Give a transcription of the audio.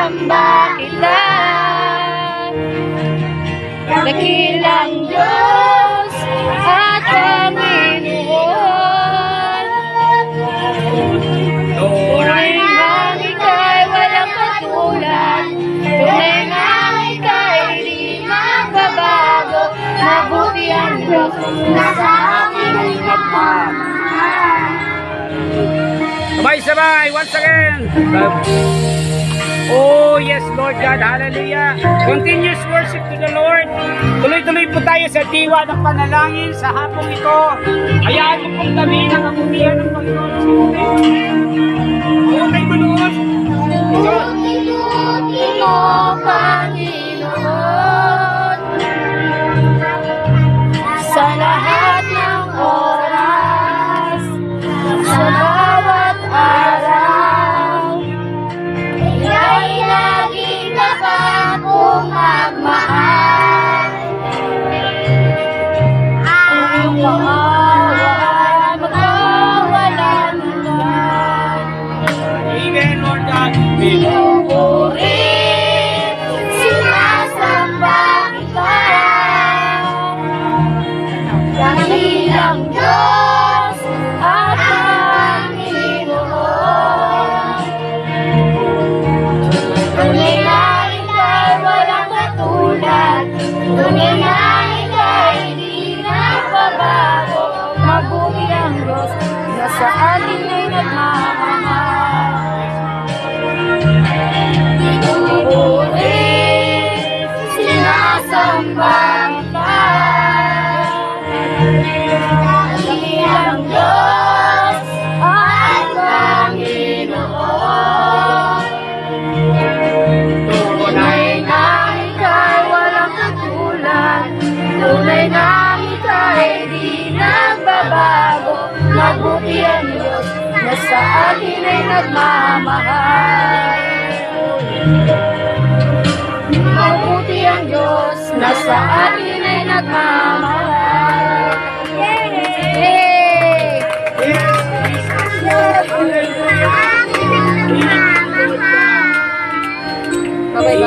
sinasamba kita, dakilang Diyos at Panginoon. Tunay ngang ika'y walang katulad, tunay ngang ika'y di magbabago, mabuti ang Diyos na sa akin ay nagmamahal. Sabay-sabay, once again. Oh, yes, Lord God. Hallelujah. Continuous worship to the Lord. Tuloy-tuloy po tayo sa diwa ng panalangin sa hapong ito. Hayaan mo pong gabi ng kabutihan ng Panginoon. Oo, tayo manood. Inuti mo, Panginoon, sa lahat ng oras, sa bawat araw, ika'y laging nakakong magmahal. Ang kahawa magkawalan hanggan. Amen, Lord God. Pinupuri, sinasamba kita, dakilang Diyos at Panginoon. Tunay na ika'y walang katulad, tunay na ika'y di nagbabago, mabuti ang Diyos na sa atin ay nagmamahal. Pinupuri, sinasamba kita, dakilang Diyos at Panginoon. Tunay na ika'y walang katulad, tunay na ika'y di nagbabago, mabuti ang Diyos na sa atin ay nagmamahal. Mabuti ang Diyos na sa atin ay nagmamahal. Yay! Babay.